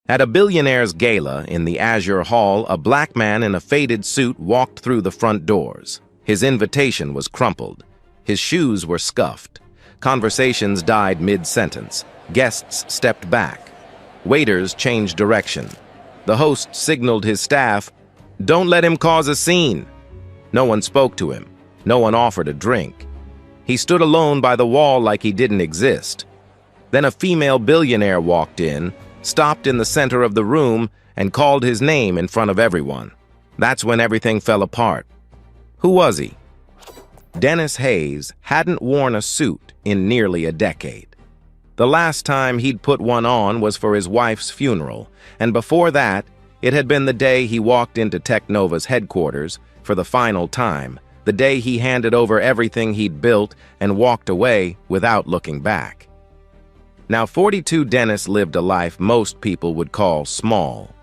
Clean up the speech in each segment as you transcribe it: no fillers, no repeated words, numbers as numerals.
At a Billionaire's gala in the Azure Hall, a black man in a faded suit walked through the front doors. His invitation was crumpled. His shoes were scuffed. Conversations died mid-sentence. Guests stepped back. Waiters changed direction. The host signaled his staff, "Don't let him cause a scene." No one spoke to him. No one offered a drink. He stood alone by the wall like he didn't exist. Then a female billionaire walked in, stopped in the center of the room, and called his name in front of everyone. That's when everything fell apart. Who was he? Dennis Hayes hadn't worn a suit in nearly a decade. The last time he'd put one on was for his wife's funeral, and before that, it had been the day he walked into Technova's headquarters for the final time, the day he handed over everything he'd built and walked away without looking back. Now, 42 Dennis lived a life most people would call small.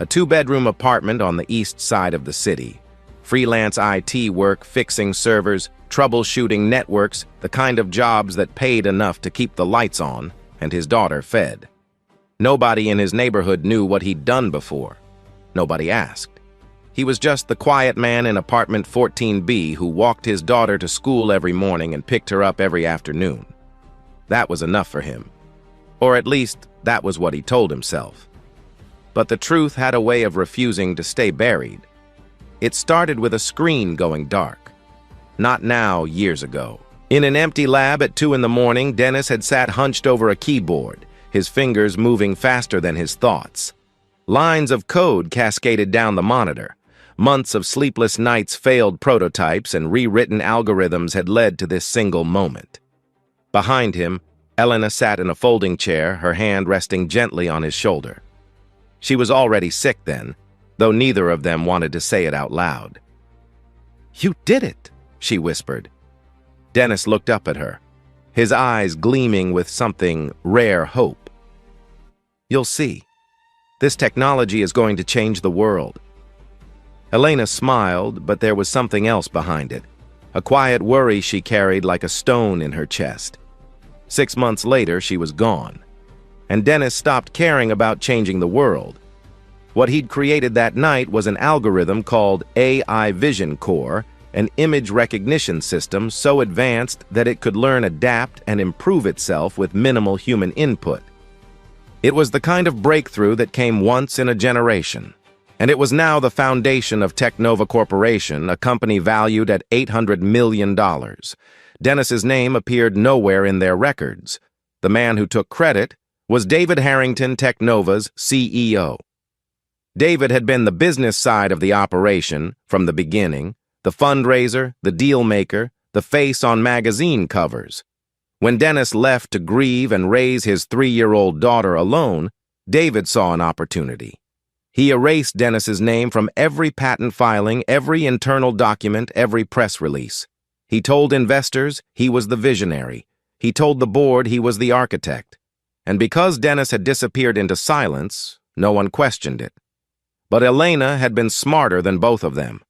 A two-bedroom apartment on the east side of the city. Freelance IT work, fixing servers, troubleshooting networks, the kind of jobs that paid enough to keep the lights on and his daughter fed. Nobody in his neighborhood knew what he'd done before. Nobody asked. He was just the quiet man in apartment 14B who walked his daughter to school every morning and picked her up every afternoon. That was enough for him. Or at least, that was what he told himself. But the truth had a way of refusing to stay buried. It started with a screen going dark. Not now, years ago. In an empty lab at 2 in the morning, Dennis had sat hunched over a keyboard, his fingers moving faster than his thoughts. Lines of code cascaded down the monitor. Months of sleepless nights, failed prototypes, and rewritten algorithms had led to this single moment. Behind him, Elena sat in a folding chair, her hand resting gently on his shoulder. She was already sick then, though neither of them wanted to say it out loud. "You did it," she whispered. Dennis looked up at her, his eyes gleaming with something rare hope. "You'll see. This technology is going to change the world." Elena smiled, but there was something else behind it, a quiet worry she carried like a stone in her chest. 6 months later, she was gone, and Dennis stopped caring about changing the world. What he'd created that night was an algorithm called AI Vision Core, an image recognition system so advanced that it could learn, adapt, and improve itself with minimal human input. It was the kind of breakthrough that came once in a generation, and it was now the foundation of Technova Corporation, a company valued at $800 million. Dennis's name appeared nowhere in their records. The man who took credit was David Harrington, Technova's CEO. David had been the business side of the operation from the beginning, the fundraiser, the deal maker, the face on magazine covers. When Dennis left to grieve and raise his 3-year-old daughter alone, David saw an opportunity. He erased Dennis's name from every patent filing, every internal document, every press release. He told investors he was the visionary. He told the board he was the architect. And because Dennis had disappeared into silence, no one questioned it. But Elena had been smarter than both of them.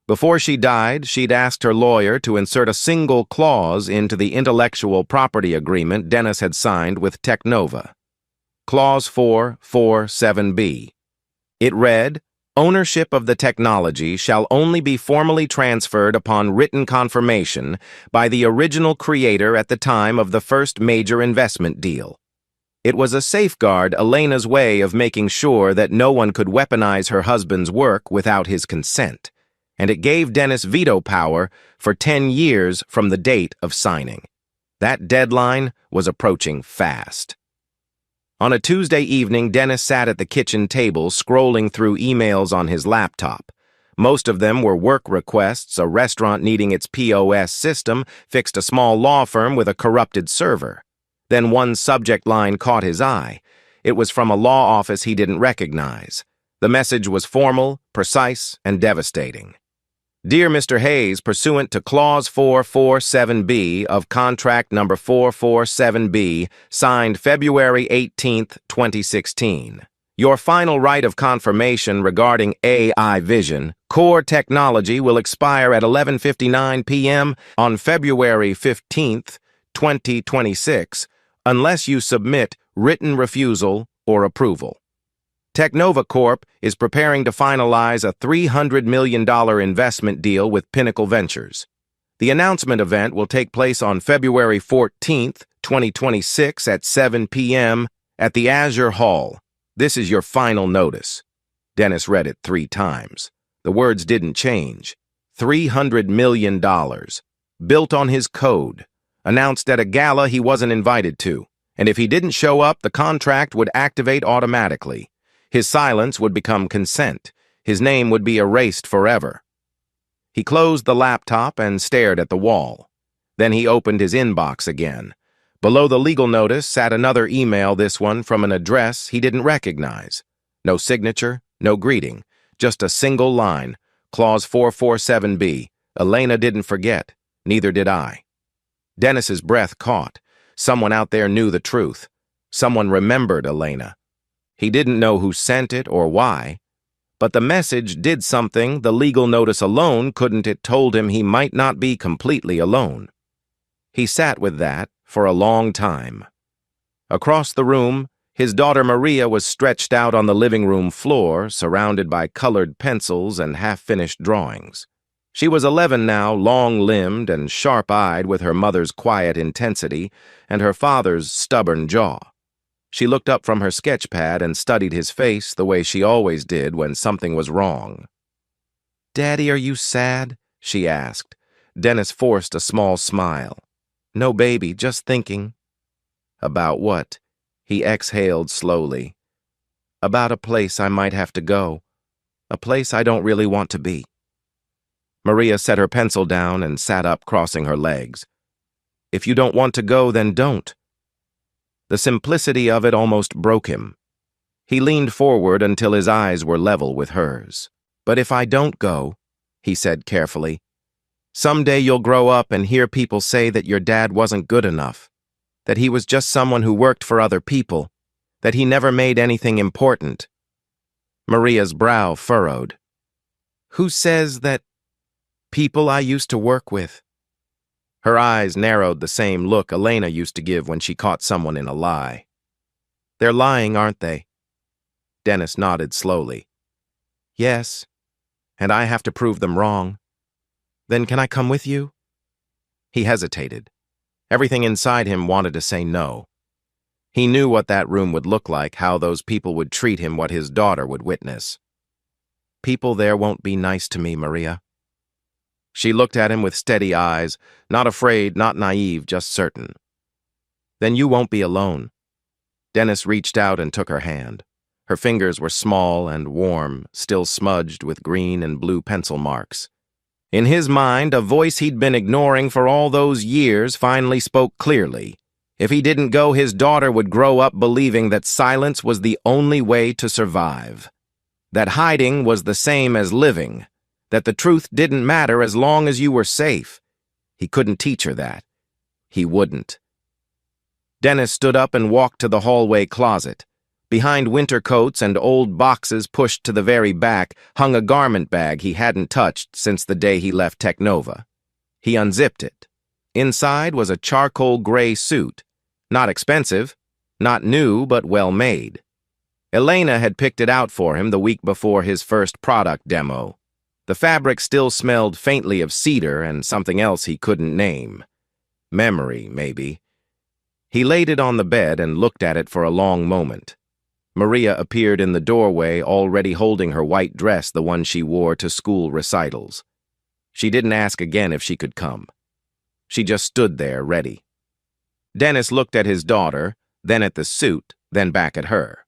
Before she died, she'd asked her lawyer to insert a single clause into the intellectual property agreement Dennis had signed with Technova. Clause 447B. It read, "Ownership of the technology shall only be formally transferred upon written confirmation by the original creator at the time of the first major investment deal." It was a safeguard, Elena's way of making sure that no one could weaponize her husband's work without his consent, and it gave Dennis veto power for 10 years from the date of signing. That deadline was approaching fast. On a Tuesday evening, Dennis sat at the kitchen table scrolling through emails on his laptop. Most of them were work requests, a restaurant needing its POS system, fixed a small law firm with a corrupted server. Then one subject line caught his eye. It was from a law office he didn't recognize. The message was formal, precise, and devastating. "Dear Mr. Hayes, pursuant to Clause 447B of Contract Number 447B, signed February 18, 2016. Your final right of confirmation regarding AI Vision Core technology will expire at 11:59 p.m. on February 15, 2026, unless you submit written refusal or approval." Technova Corp is preparing to finalize a $300 million investment deal with Pinnacle Ventures. The announcement event will take place on February 14th, 2026 at 7 p.m. at the Azure Hall. This is your final notice. Dennis read it 3 times. The words didn't change. $300 million. Built on his code. Announced at a gala he wasn't invited to. And if he didn't show up, the contract would activate automatically. His silence would become consent. His name would be erased forever. He closed the laptop and stared at the wall. Then he opened his inbox again. Below the legal notice sat another email, this one from an address he didn't recognize. No signature, no greeting, just a single line. Clause 447B. Elena didn't forget. Neither did I. Dennis's breath caught. Someone out there knew the truth. Someone remembered Elena. He didn't know who sent it or why, but the message did something the legal notice alone couldn't. It told him he might not be completely alone. He sat with that for a long time. Across the room, his daughter Maria was stretched out on the living room floor, surrounded by colored pencils and half-finished drawings. She was 11 now, long-limbed and sharp-eyed with her mother's quiet intensity and her father's stubborn jaw. She looked up from her sketch pad and studied his face the way she always did when something was wrong. "Daddy, are you sad?" she asked. Dennis forced a small smile. "No, baby, just thinking." "About what?" He exhaled slowly. "About a place I might have to go. A place I don't really want to be." Maria set her pencil down and sat up, crossing her legs. "If you don't want to go, then don't." The simplicity of it almost broke him. He leaned forward until his eyes were level with hers. "But if I don't go," he said carefully, "someday you'll grow up and hear people say that your dad wasn't good enough, that he was just someone who worked for other people, that he never made anything important." Maria's brow furrowed. "Who says that? People I used to work with." Her eyes narrowed, the same look Elena used to give when she caught someone in a lie. "They're lying, aren't they?" Dennis nodded slowly. "Yes, and I have to prove them wrong. Then can I come with you?" He hesitated. Everything inside him wanted to say no. He knew what that room would look like, how those people would treat him, what his daughter would witness. "People there won't be nice to me, Maria." She looked at him with steady eyes, not afraid, not naive, just certain. "Then you won't be alone." Dennis reached out and took her hand. Her fingers were small and warm, still smudged with green and blue pencil marks. In his mind, a voice he'd been ignoring for all those years finally spoke clearly. If he didn't go, his daughter would grow up believing that silence was the only way to survive. That hiding was the same as living. That the truth didn't matter as long as you were safe. He couldn't teach her that. He wouldn't. Dennis stood up and walked to the hallway closet. Behind winter coats and old boxes pushed to the very back hung a garment bag he hadn't touched since the day he left Technova. He unzipped it. Inside was a charcoal gray suit. Not expensive, not new, but well made. Elena had picked it out for him the week before his first product demo. The fabric still smelled faintly of cedar and something else he couldn't name. Memory, maybe. He laid it on the bed and looked at it for a long moment. Maria appeared in the doorway, already holding her white dress, the one she wore to school recitals. She didn't ask again if she could come. She just stood there, ready. Dennis looked at his daughter, then at the suit, then back at her.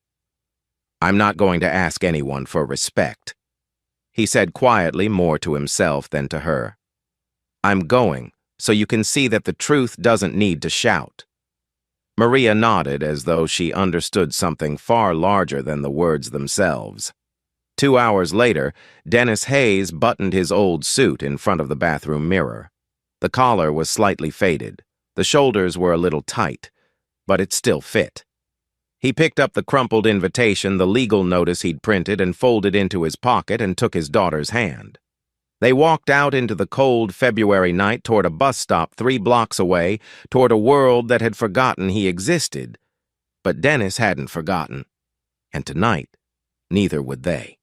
"I'm not going to ask anyone for respect," he said quietly, more to himself than to her. "I'm going, so you can see that the truth doesn't need to shout." Maria nodded as though she understood something far larger than the words themselves. 2 hours later, Dennis Hayes buttoned his old suit in front of the bathroom mirror. The collar was slightly faded. The shoulders were a little tight, but it still fit. He picked up the crumpled invitation, the legal notice he'd printed, and folded into his pocket and took his daughter's hand. They walked out into the cold February night toward a bus stop 3 blocks away, toward a world that had forgotten he existed. But Dennis hadn't forgotten. And tonight, Neither would they.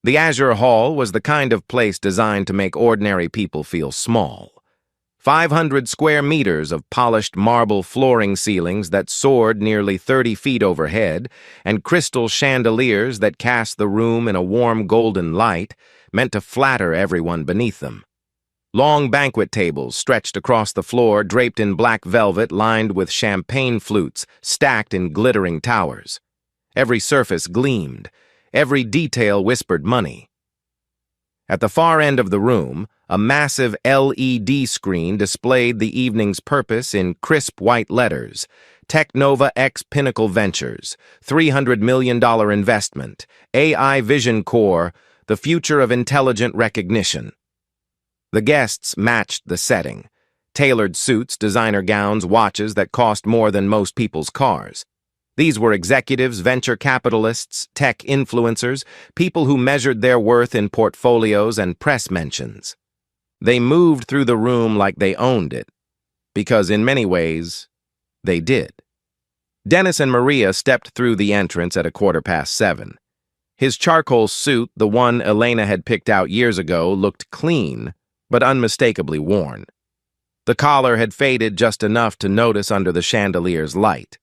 The Azure Hall was the kind of place designed to make ordinary people feel small. 500 square meters of polished marble flooring ceilings that soared nearly 30 feet overhead, and crystal chandeliers that cast the room in a warm golden light, meant to flatter everyone beneath them. Long banquet tables stretched across the floor, draped in black velvet lined with champagne flutes stacked in glittering towers. Every surface gleamed. Every detail whispered money. At the far end of the room, a massive LED screen displayed the evening's purpose in crisp white letters: Technova X Pinnacle Ventures, $300 million investment, AI Vision Core, the future of intelligent recognition. The guests matched the setting: tailored suits, designer gowns, watches that cost more than most people's cars. These were executives, venture capitalists, tech influencers, people who measured their worth in portfolios and press mentions. They moved through the room like they owned it, because in many ways, they did. Dennis and Maria stepped through the entrance at 7:15. His charcoal suit, the one Elena had picked out years ago, looked clean, but unmistakably worn. The collar had faded just enough to notice under the chandelier's light.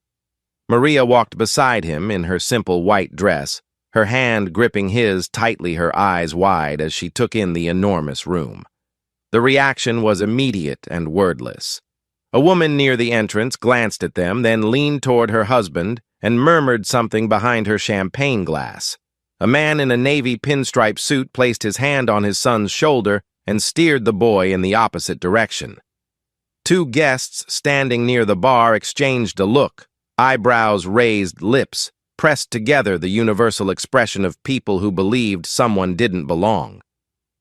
Maria walked beside him in her simple white dress, her hand gripping his tightly, her eyes wide as she took in the enormous room. The reaction was immediate and wordless. A woman near the entrance glanced at them, then leaned toward her husband and murmured something behind her champagne glass. A man in a navy pinstripe suit placed his hand on his son's shoulder and steered the boy in the opposite direction. Two guests standing near the bar exchanged a look. Eyebrows raised, lips pressed together, the universal expression of people who believed someone didn't belong.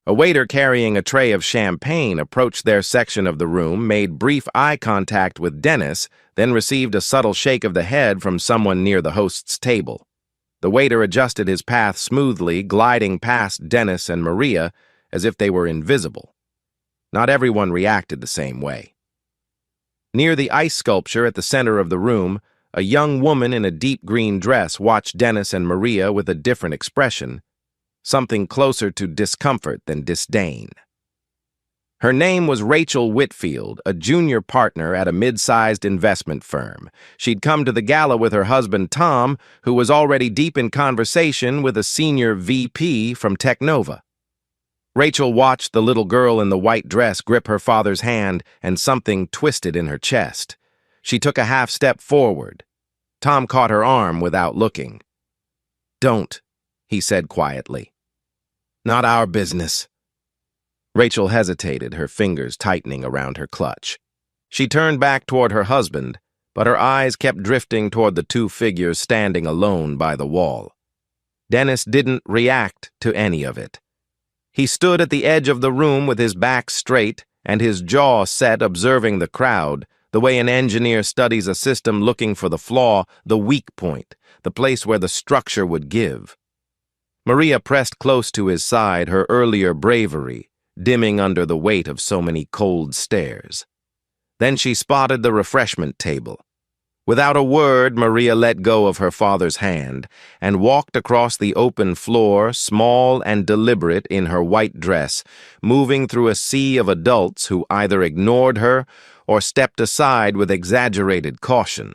A waiter carrying a tray of champagne approached their section of the room, made brief eye contact with Dennis, then received a subtle shake of the head from someone near the host's table. The waiter adjusted his path smoothly, gliding past Dennis and Maria as if they were invisible. Not everyone reacted the same way. Near the ice sculpture at the center of the room, a young woman in a deep green dress watched Dennis and Maria with a different expression, something closer to discomfort than disdain. Her name was Rachel Whitfield, a junior partner at a mid-sized investment firm. She'd come to the gala with her husband Tom, who was already deep in conversation with a senior VP from Technova. Rachel watched the little girl in the white dress grip her father's hand, and something twisted in her chest. She took a half step forward. Tom caught her arm without looking. "Don't," he said quietly. "Not our business." Rachel hesitated, her fingers tightening around her clutch. She turned back toward her husband, but her eyes kept drifting toward the two figures standing alone by the wall. Dennis didn't react to any of it. He stood at the edge of the room with his back straight and his jaw set, observing the crowd, the way an engineer studies a system, looking for the flaw, the weak point, the place where the structure would give. Maria pressed close to his side, her earlier bravery dimming under the weight of so many cold stares. Then she spotted the refreshment table. Without a word, Maria let go of her father's hand and walked across the open floor, small and deliberate in her white dress, moving through a sea of adults who either ignored her or stepped aside with exaggerated caution.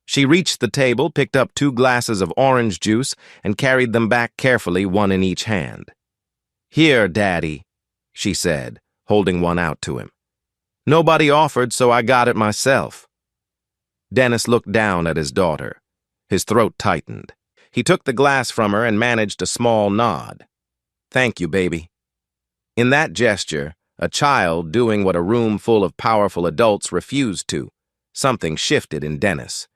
She reached the table, picked up 2 glasses of orange juice, and carried them back carefully, one in each hand. "Here, Daddy," she said, holding one out to him. "Nobody offered, so I got it myself." Dennis looked down at his daughter. His throat tightened. He took the glass from her and managed a small nod. "Thank you, baby." In that gesture, a child doing what a room full of powerful adults refused to, something shifted in Dennis.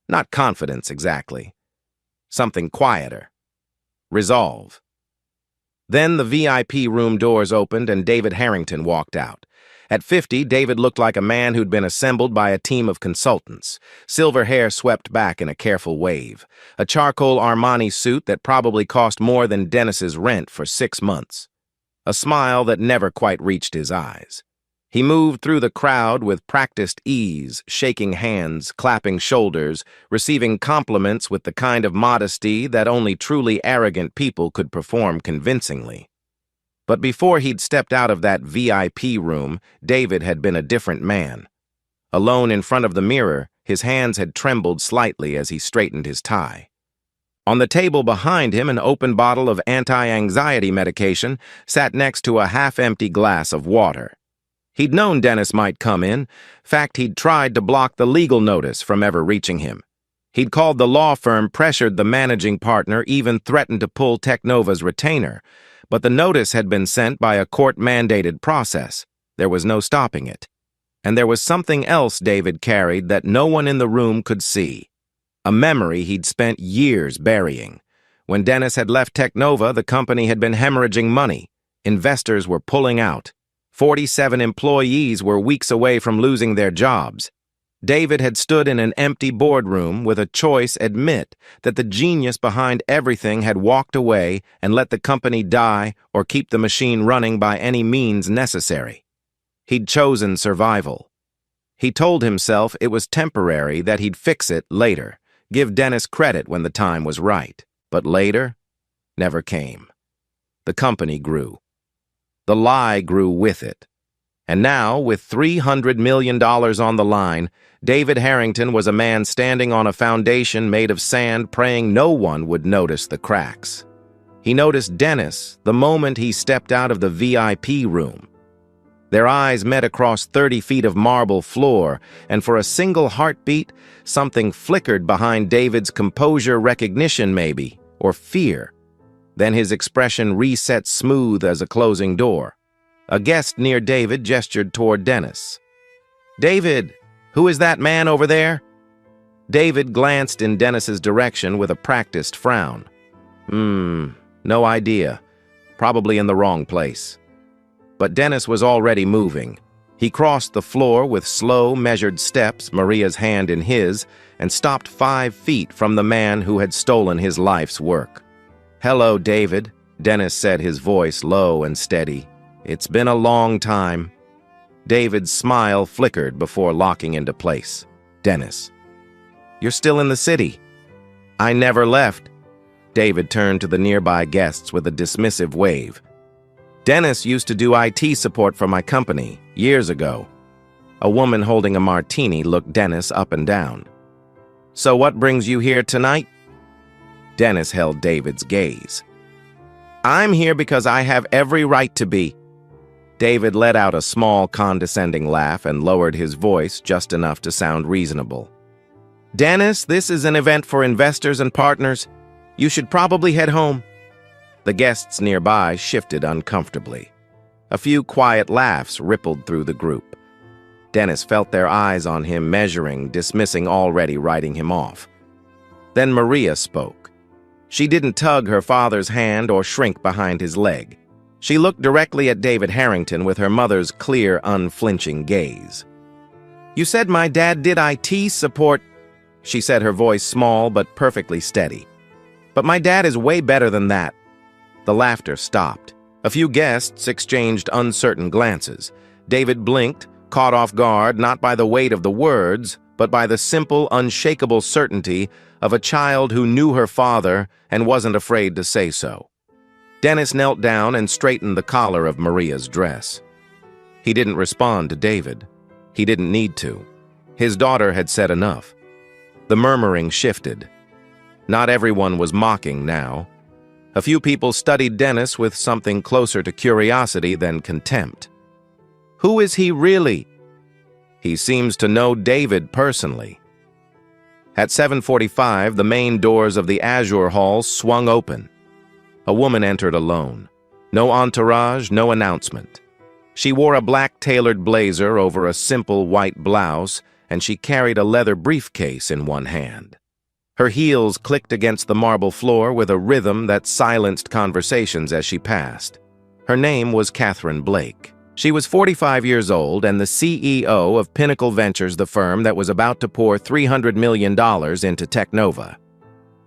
Not confidence, exactly. Something quieter. Resolve. Then the VIP room doors opened and David Harrington walked out. At 50, David looked like a man who'd been assembled by a team of consultants. Silver hair swept back in a careful wave. A charcoal Armani suit that probably cost more than Dennis's rent for 6 months. A smile that never quite reached his eyes. He moved through the crowd with practiced ease, shaking hands, clapping shoulders, receiving compliments with the kind of modesty that only truly arrogant people could perform convincingly. But before he'd stepped out of that VIP room, David had been a different man. Alone in front of the mirror, his hands had trembled slightly as he straightened his tie. On the table behind him, an open bottle of anti-anxiety medication sat next to a half-empty glass of water. He'd known Dennis might come in. Fact, he'd tried to block the legal notice from ever reaching him. He'd called the law firm, pressured the managing partner, even threatened to pull Technova's retainer. But the notice had been sent by a court-mandated process. There was no stopping it. And there was something else David carried that no one in the room could see. A memory he'd spent years burying. When Dennis had left Technova, the company had been hemorrhaging money. Investors were pulling out. 47 employees were weeks away from losing their jobs. David had stood in an empty boardroom with a choice admit that the genius behind everything had walked away and let the company die or keep the machine running by any means necessary. He'd chosen survival. He told himself it was temporary, that he'd fix it later, give Dennis credit when the time was right. But later never came. The company grew. The lie grew with it. And now, with $300 million on the line, David Harrington was a man standing on a foundation made of sand, praying no one would notice the cracks. He noticed Dennis the moment he stepped out of the VIP room. Their eyes met across 30 feet of marble floor, and for a single heartbeat, something flickered behind David's composure, recognition maybe, or fear. Then his expression reset smooth as a closing door. A guest near David gestured toward Dennis. "David, who is that man over there?" David glanced in Dennis's direction with a practiced frown. No idea. Probably in the wrong place." But Dennis was already moving. He crossed the floor with slow, measured steps, Maria's hand in his, and stopped 5 feet from the man who had stolen his life's work. "Hello, David," Dennis said, his voice low and steady. "It's been a long time." David's smile flickered before locking into place. "Dennis, you're still in the city." "I never left." David turned to the nearby guests with a dismissive wave. "Dennis used to do IT support for my company, years ago." A woman holding a martini looked Dennis up and down. "So what brings you here tonight?" Dennis held David's gaze. "I'm here because I have every right to be." David let out a small, condescending laugh and lowered his voice just enough to sound reasonable. "Dennis, this is an event for investors and partners. You should probably head home." The guests nearby shifted uncomfortably. A few quiet laughs rippled through the group. Dennis felt their eyes on him, measuring, dismissing, already writing him off. Then Maria spoke. She didn't tug her father's hand or shrink behind his leg. She looked directly at David Harrington with her mother's clear, unflinching gaze. "You said my dad did IT support," she said, her voice small but perfectly steady. "But my dad is way better than that." The laughter stopped. A few guests exchanged uncertain glances. David blinked, caught off guard not by the weight of the words, but by the simple, unshakable certainty of a child who knew her father and wasn't afraid to say so. Dennis knelt down and straightened the collar of Maria's dress. He didn't respond to David. He didn't need to. His daughter had said enough. The murmuring shifted. Not everyone was mocking now. A few people studied Dennis with something closer to curiosity than contempt. "Who is he really?" "He seems to know David personally." At 7:45, the main doors of the Azure Hall swung open. A woman entered alone. No entourage, no announcement. She wore a black tailored blazer over a simple white blouse, and she carried a leather briefcase in one hand. Her heels clicked against the marble floor with a rhythm that silenced conversations as she passed. Her name was Catherine Blake. She was 45 years old and the CEO of Pinnacle Ventures, the firm that was about to pour $300 million into Technova.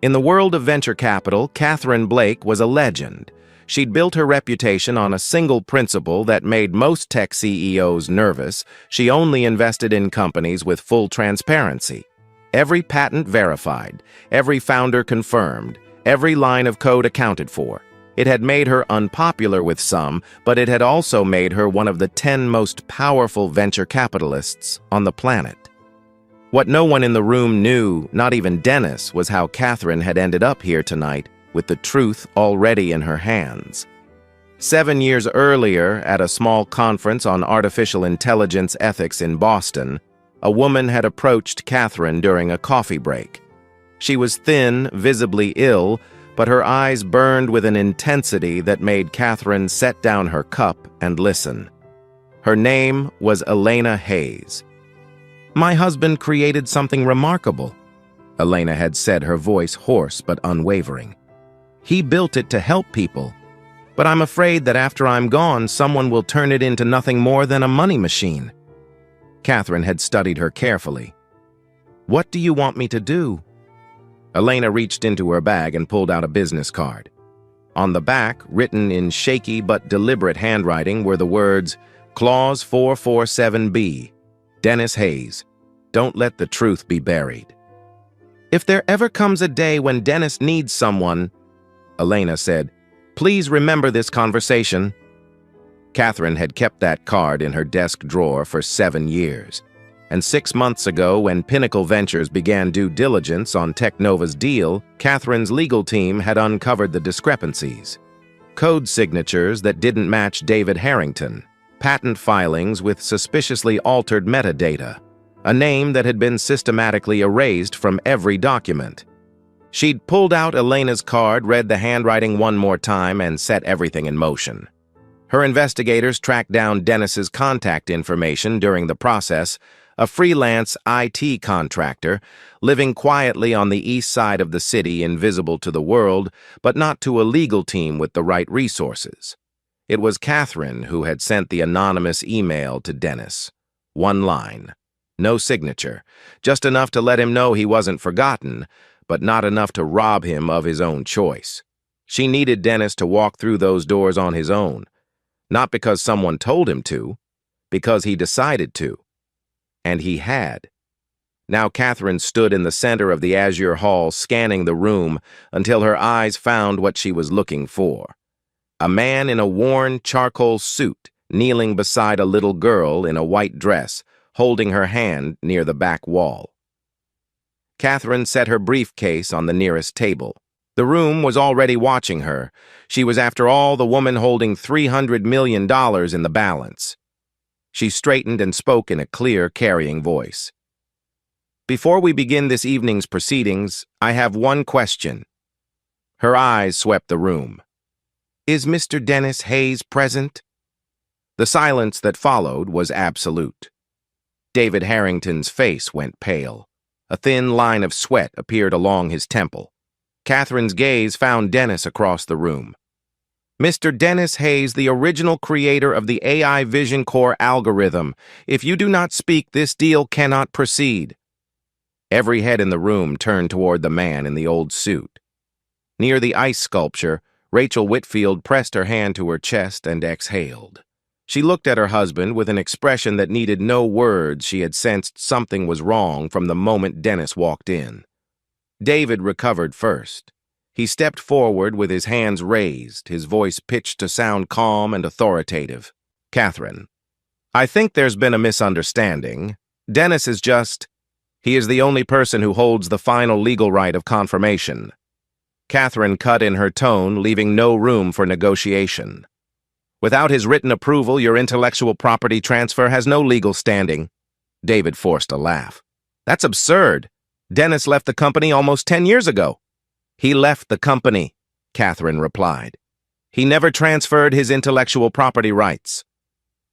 In the world of venture capital, Catherine Blake was a legend. She'd built her reputation on a single principle that made most tech CEOs nervous. She only invested in companies with full transparency. Every patent verified, every founder confirmed, every line of code accounted for. It had made her unpopular with some, but it had also made her one of the 10 most powerful venture capitalists on the planet. What no one in the room knew, not even Dennis, was how Catherine had ended up here tonight with the truth already in her hands. 7 years earlier, at a small conference on artificial intelligence ethics in Boston, a woman had approached Catherine during a coffee break. She was thin, visibly ill, but her eyes burned with an intensity that made Catherine set down her cup and listen. Her name was Elena Hayes. "My husband created something remarkable," Elena had said, her voice hoarse but unwavering. "He built it to help people, but I'm afraid that after I'm gone, someone will turn it into nothing more than a money machine." Catherine had studied her carefully. "What do you want me to do?" Elena reached into her bag and pulled out a business card. On the back, written in shaky but deliberate handwriting, were the words, "Clause 447B, Dennis Hayes. Don't let the truth be buried." "If there ever comes a day when Dennis needs someone," Elena said, "please remember this conversation." Catherine had kept that card in her desk drawer for 7 years. And 6 months ago, when Pinnacle Ventures began due diligence on Technova's deal, Catherine's legal team had uncovered the discrepancies. Code signatures that didn't match David Harrington, patent filings with suspiciously altered metadata, a name that had been systematically erased from every document. She'd pulled out Elena's card, read the handwriting one more time, and set everything in motion. Her investigators tracked down Dennis's contact information during the process, a freelance IT contractor, living quietly on the east side of the city, invisible to the world, but not to a legal team with the right resources. It was Catherine who had sent the anonymous email to Dennis. One line. No signature. Just enough to let him know he wasn't forgotten, but not enough to rob him of his own choice. She needed Dennis to walk through those doors on his own. Not because someone told him to, because he decided to. And he had. Now Catherine stood in the center of the azure hall, scanning the room until her eyes found what she was looking for. A man in a worn charcoal suit, kneeling beside a little girl in a white dress, holding her hand near the back wall. Catherine set her briefcase on the nearest table. The room was already watching her. She was, after all, the woman holding $300 million in the balance. She straightened and spoke in a clear, carrying voice. "Before we begin this evening's proceedings, I have one question." Her eyes swept the room. "Is Mr. Dennis Hayes present?" The silence that followed was absolute. David Harrington's face went pale. A thin line of sweat appeared along his temple. Catherine's gaze found Dennis across the room. "Mr. Dennis Hayes, the original creator of the AI Vision Core algorithm. If you do not speak, this deal cannot proceed." Every head in the room turned toward the man in the old suit. Near the ice sculpture, Rachel Whitfield pressed her hand to her chest and exhaled. She looked at her husband with an expression that needed no words. She had sensed something was wrong from the moment Dennis walked in. David recovered first. He stepped forward with his hands raised, his voice pitched to sound calm and authoritative. "Catherine, I think there's been a misunderstanding. Dennis is just... He is the only person who holds the final legal right of confirmation." Catherine cut in her tone, leaving no room for negotiation. "Without his written approval, your intellectual property transfer has no legal standing." David forced a laugh. "That's absurd. Dennis left the company almost 10 years ago." "He left the company," Catherine replied. "He never transferred his intellectual property rights."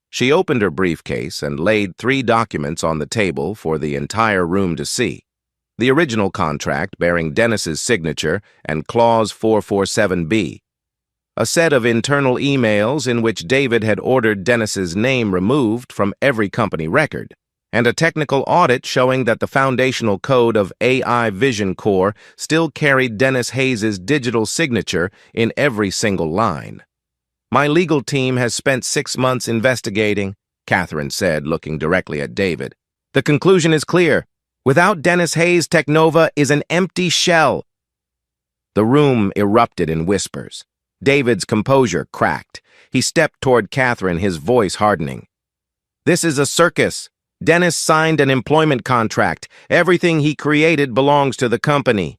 She opened her briefcase and laid 3 documents on the table for the entire room to see. The original contract bearing Dennis's signature and Clause 447B. A set of internal emails in which David had ordered Dennis's name removed from every company record, and a technical audit showing that the foundational code of AI Vision Core still carried Dennis Hayes's digital signature in every single line. My legal team has spent 6 months investigating, Catherine said, looking directly at David. The conclusion is clear. Without Dennis Hayes, Technova is an empty shell. The room erupted in whispers. David's composure cracked. He stepped toward Catherine, his voice hardening. This is a circus. Dennis signed an employment contract. Everything he created belongs to the company.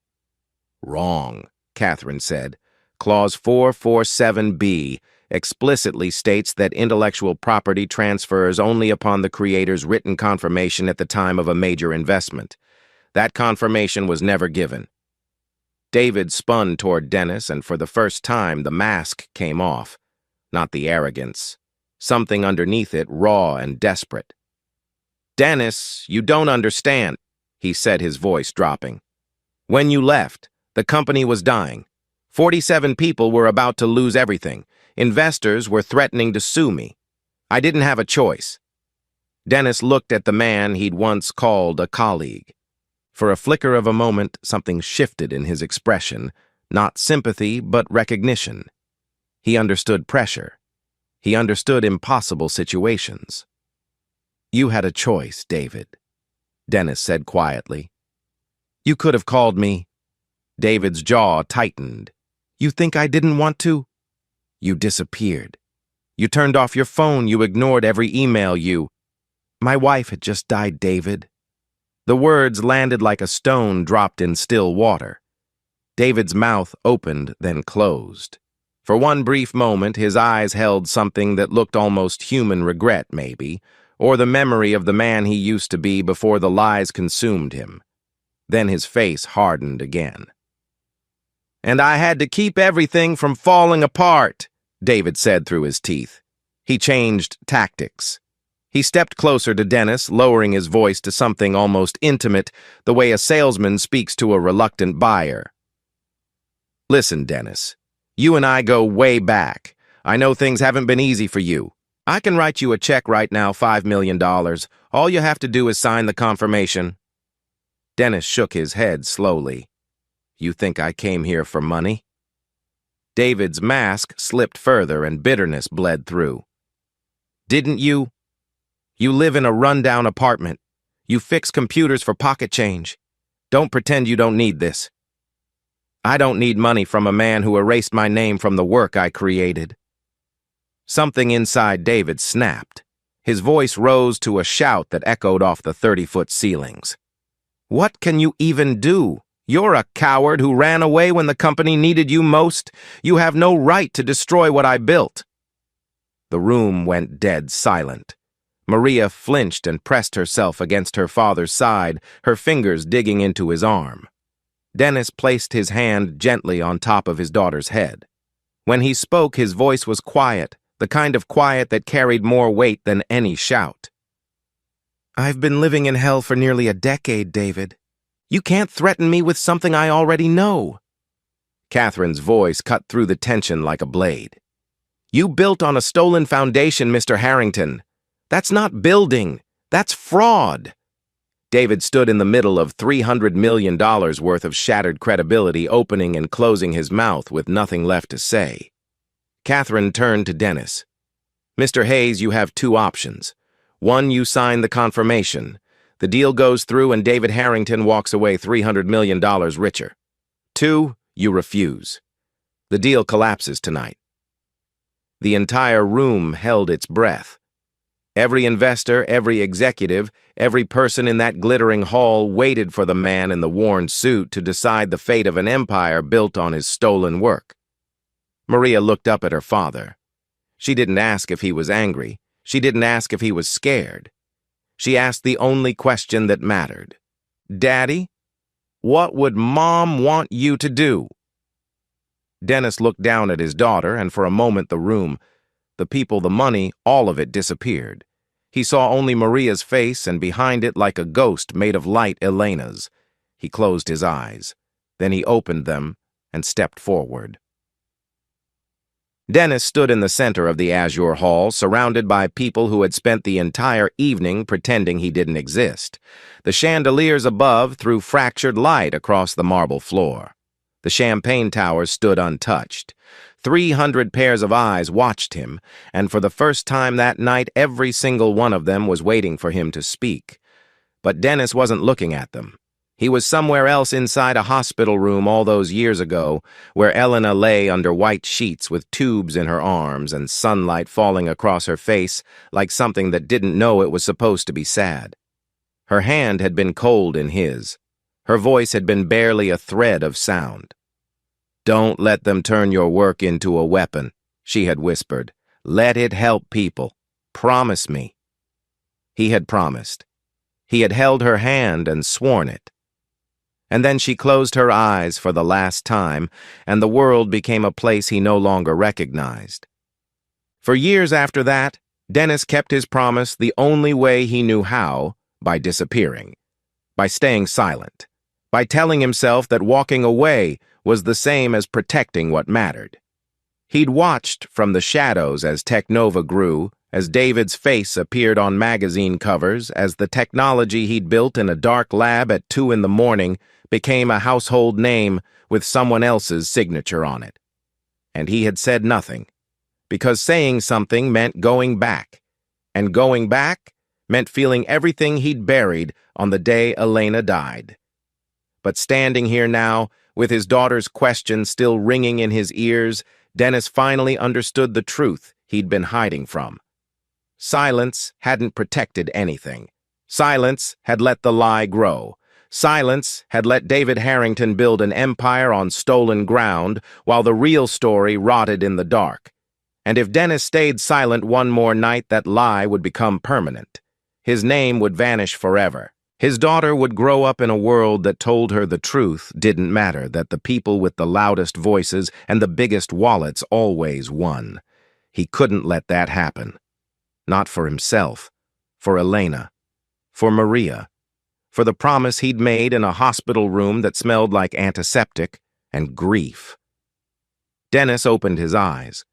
Wrong, Catherine said. Clause 447B explicitly states that intellectual property transfers only upon the creator's written confirmation at the time of a major investment. That confirmation was never given. David spun toward Dennis, and for the first time the mask came off. Not the arrogance. Something underneath it, raw and desperate. Dennis, you don't understand, he said, his voice dropping. When you left, the company was dying. 47 people were about to lose everything. Investors were threatening to sue me. I didn't have a choice. Dennis looked at the man he'd once called a colleague. For a flicker of a moment, something shifted in his expression, not sympathy, but recognition. He understood pressure. He understood impossible situations. You had a choice, David, Dennis said quietly. You could have called me. David's jaw tightened. You think I didn't want to? You disappeared. You turned off your phone. You ignored every email. My wife had just died, David. The words landed like a stone dropped in still water. David's mouth opened, then closed. For one brief moment, his eyes held something that looked almost human, regret, maybe, or the memory of the man he used to be before the lies consumed him. Then his face hardened again. And I had to keep everything from falling apart, David said through his teeth. He changed tactics. He stepped closer to Dennis, lowering his voice to something almost intimate, the way a salesman speaks to a reluctant buyer. Listen, Dennis, you and I go way back. I know things haven't been easy for you. I can write you a check right now, $5 million. All you have to do is sign the confirmation. Dennis shook his head slowly. You think I came here for money? David's mask slipped further and bitterness bled through. Didn't you? You live in a rundown apartment. You fix computers for pocket change. Don't pretend you don't need this. I don't need money from a man who erased my name from the work I created. Something inside David snapped. His voice rose to a shout that echoed off the 30-foot ceilings. What can you even do? You're a coward who ran away when the company needed you most. You have no right to destroy what I built. The room went dead silent. Maria flinched and pressed herself against her father's side, her fingers digging into his arm. Dennis placed his hand gently on top of his daughter's head. When he spoke, his voice was quiet, the kind of quiet that carried more weight than any shout. I've been living in hell for nearly a decade, David. You can't threaten me with something I already know. Catherine's voice cut through the tension like a blade. You built on a stolen foundation, Mr. Harrington. That's not building. That's fraud. David stood in the middle of $300 million worth of shattered credibility, opening and closing his mouth with nothing left to say. Catherine turned to Dennis. Mr. Hayes, you have two options. One, you sign the confirmation. The deal goes through and David Harrington walks away $300 million richer. Two, you refuse. The deal collapses tonight. The entire room held its breath. Every investor, every executive, every person in that glittering hall waited for the man in the worn suit to decide the fate of an empire built on his stolen work. Maria looked up at her father. She didn't ask if he was angry. She didn't ask if he was scared. She asked the only question that mattered. Daddy, what would Mom want you to do? Dennis looked down at his daughter, and for a moment the room, the people, the money, all of it disappeared. He saw only Maria's face, and behind it, like a ghost made of light, Elena's. He closed his eyes. Then he opened them and stepped forward. Dennis stood in the center of the Azure Hall, surrounded by people who had spent the entire evening pretending he didn't exist. The chandeliers above threw fractured light across the marble floor. The champagne towers stood untouched. 300 pairs of eyes watched him, and for the first time that night, every single one of them was waiting for him to speak. But Dennis wasn't looking at them. He was somewhere else inside a hospital room all those years ago, where Elena lay under white sheets with tubes in her arms and sunlight falling across her face like something that didn't know it was supposed to be sad. Her hand had been cold in his. Her voice had been barely a thread of sound. "Don't let them turn your work into a weapon," she had whispered. "Let it help people. Promise me." He had promised. He had held her hand and sworn it. And then she closed her eyes for the last time, and the world became a place he no longer recognized. For years after that, Dennis kept his promise the only way he knew how, by disappearing, by staying silent, by telling himself that walking away was the same as protecting what mattered. He'd watched from the shadows as Technova grew, as David's face appeared on magazine covers, as the technology he'd built in a dark lab at 2 in the morning became a household name with someone else's signature on it. And he had said nothing, because saying something meant going back, and going back meant feeling everything he'd buried on the day Elena died. But standing here now, with his daughter's question still ringing in his ears, Dennis finally understood the truth he'd been hiding from. Silence hadn't protected anything. Silence had let the lie grow. Silence had let David Harrington build an empire on stolen ground, while the real story rotted in the dark. And if Dennis stayed silent one more night, that lie would become permanent. His name would vanish forever. His daughter would grow up in a world that told her the truth didn't matter, that the people with the loudest voices and the biggest wallets always won. He couldn't let that happen. Not for himself, for Elena, for Maria, for the promise he'd made in a hospital room that smelled like antiseptic and grief. Dennis opened his eyes.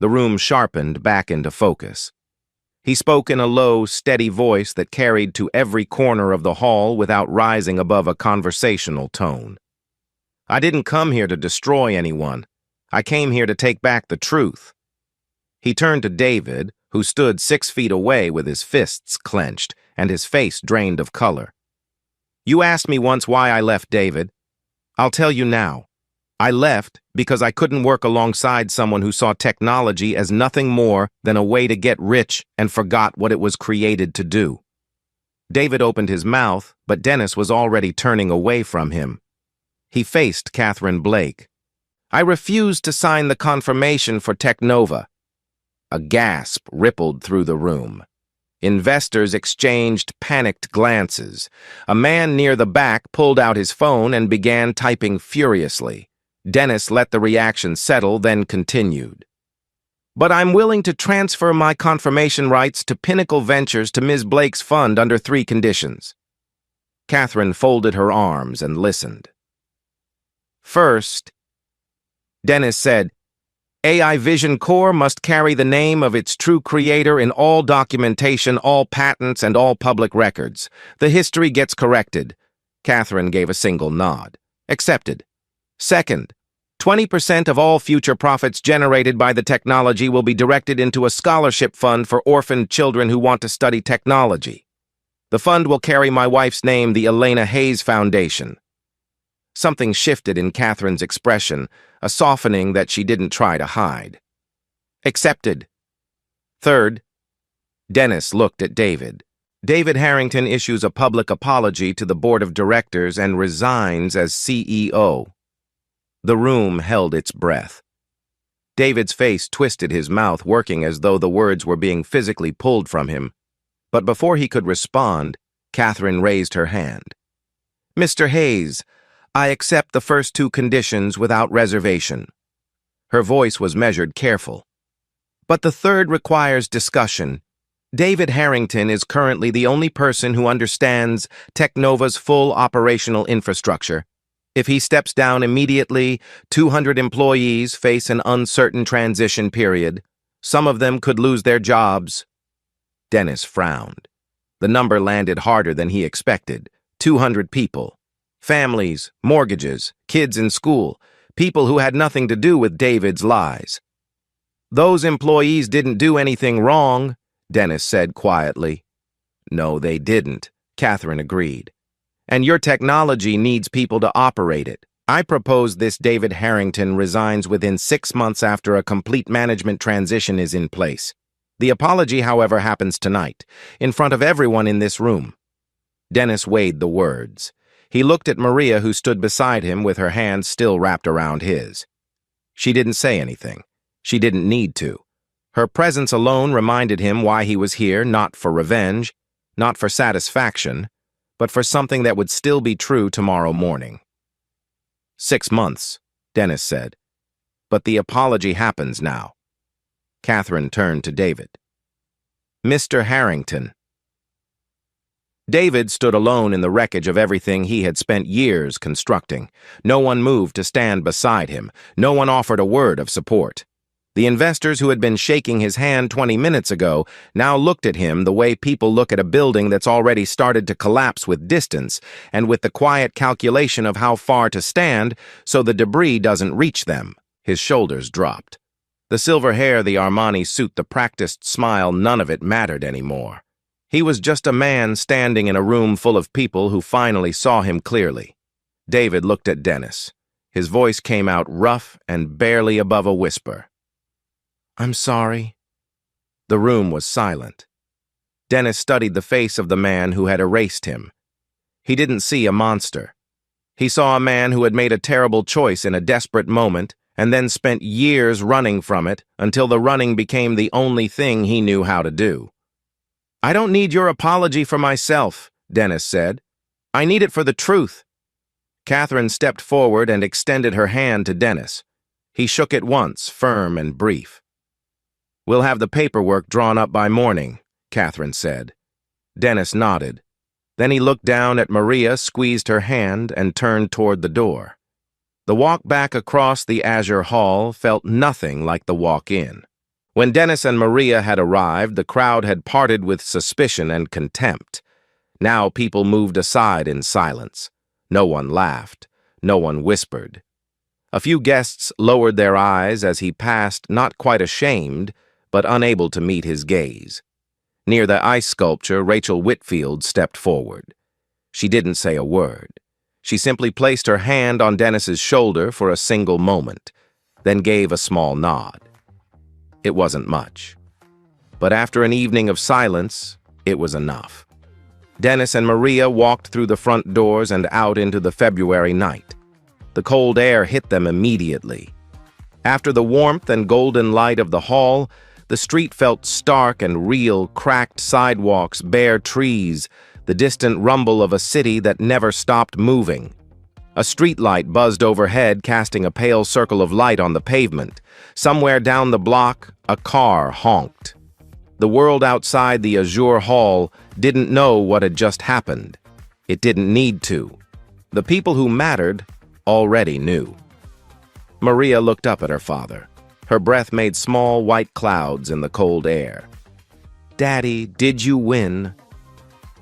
The room sharpened back into focus. He spoke in a low, steady voice that carried to every corner of the hall without rising above a conversational tone. "I didn't come here to destroy anyone. I came here to take back the truth." He turned to David, who stood 6 feet away with his fists clenched and his face drained of color. "You asked me once why I left, David. I'll tell you now. I left because I couldn't work alongside someone who saw technology as nothing more than a way to get rich and forgot what it was created to do." David opened his mouth, but Dennis was already turning away from him. He faced Catherine Blake. "I refused to sign the confirmation for Technova." A gasp rippled through the room. Investors exchanged panicked glances. A man near the back pulled out his phone and began typing furiously. Dennis let the reaction settle, then continued. "But I'm willing to transfer my confirmation rights to Pinnacle Ventures to Ms. Blake's fund under 3 conditions. Catherine folded her arms and listened. "First," Dennis said, "AI Vision Core must carry the name of its true creator in all documentation, all patents, and all public records. The history gets corrected." Catherine gave a single nod. "Accepted. Second, 20% of all future profits generated by the technology will be directed into a scholarship fund for orphaned children who want to study technology. The fund will carry my wife's name, the Elena Hayes Foundation." Something shifted in Catherine's expression, a softening that she didn't try to hide. "Accepted. Third," Dennis looked at David. "David Harrington issues a public apology to the board of directors and resigns as CEO." The room held its breath. David's face twisted, his mouth working as though the words were being physically pulled from him. But before he could respond, Catherine raised her hand. "Mr. Hayes, I accept the first 2 conditions without reservation." Her voice was measured, careful. "But the third requires discussion. David Harrington is currently the only person who understands Technova's full operational infrastructure. If he steps down immediately, 200 employees face an uncertain transition period. Some of them could lose their jobs." Dennis frowned. The number landed harder than he expected. 200 people. Families, mortgages, kids in school, people who had nothing to do with David's lies. "Those employees didn't do anything wrong," Dennis said quietly. "No, they didn't," Catherine agreed. "And your technology needs people to operate it. I propose this David Harrington resigns within 6 months after a complete management transition is in place. The apology, however, happens tonight, in front of everyone in this room." Dennis weighed the words. He looked at Maria, who stood beside him with her hands still wrapped around his. She didn't say anything. She didn't need to. Her presence alone reminded him why he was here, not for revenge, not for satisfaction, but for something that would still be true tomorrow morning. 6 months, Dennis said. "But the apology happens now." Catherine turned to David. "Mr. Harrington." David stood alone in the wreckage of everything he had spent years constructing. No one moved to stand beside him. No one offered a word of support. The investors who had been shaking his hand 20 minutes ago now looked at him the way people look at a building that's already started to collapse with distance and with the quiet calculation of how far to stand so the debris doesn't reach them. His shoulders dropped. The silver hair, the Armani suit, the practiced smile, none of it mattered anymore. He was just a man standing in a room full of people who finally saw him clearly. David looked at Dennis. His voice came out rough and barely above a whisper. "I'm sorry." The room was silent. Dennis studied the face of the man who had erased him. He didn't see a monster. He saw a man who had made a terrible choice in a desperate moment and then spent years running from it until the running became the only thing he knew how to do. "I don't need your apology for myself," Dennis said. "I need it for the truth." Catherine stepped forward and extended her hand to Dennis. He shook it once, firm and brief. "We'll have the paperwork drawn up by morning," Catherine said. Dennis nodded. Then he looked down at Maria, squeezed her hand, and turned toward the door. The walk back across the Azure Hall felt nothing like the walk in. When Dennis and Maria had arrived, the crowd had parted with suspicion and contempt. Now people moved aside in silence. No one laughed. No one whispered. A few guests lowered their eyes as he passed, not quite ashamed, but unable to meet his gaze. Near the ice sculpture, Rachel Whitfield stepped forward. She didn't say a word. She simply placed her hand on Dennis's shoulder for a single moment, then gave a small nod. It wasn't much. But after an evening of silence, it was enough. Dennis and Maria walked through the front doors and out into the February night. The cold air hit them immediately. After the warmth and golden light of the hall, the street felt stark and real, cracked sidewalks, bare trees, the distant rumble of a city that never stopped moving. A streetlight buzzed overhead, casting a pale circle of light on the pavement. Somewhere down the block, a car honked. The world outside the Azure Hall didn't know what had just happened. It didn't need to. The people who mattered already knew. Maria looked up at her father. Her breath made small white clouds in the cold air. "Daddy, did you win?"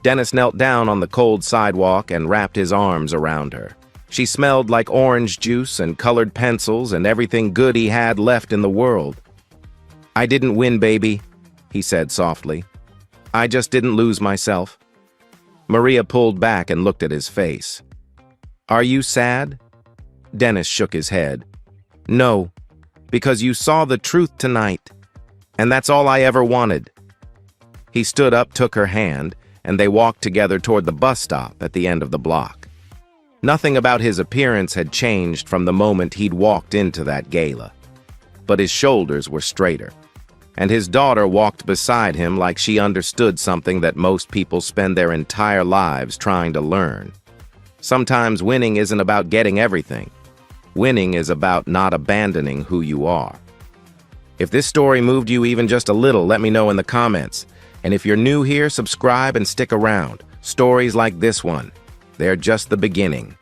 Dennis knelt down on the cold sidewalk and wrapped his arms around her. She smelled like orange juice and colored pencils and everything good he had left in the world. "I didn't win, baby," he said softly. "I just didn't lose myself." Maria pulled back and looked at his face. "Are you sad?" Dennis shook his head. "No, because you saw the truth tonight, and that's all I ever wanted." He stood up, took her hand, and they walked together toward the bus stop at the end of the block. Nothing about his appearance had changed from the moment he'd walked into that gala. But his shoulders were straighter, and his daughter walked beside him like she understood something that most people spend their entire lives trying to learn. Sometimes winning isn't about getting everything. Winning is about not abandoning who you are. If this story moved you even just a little, let me know in the comments. And if you're new here, subscribe and stick around. Stories like this one, they're just the beginning.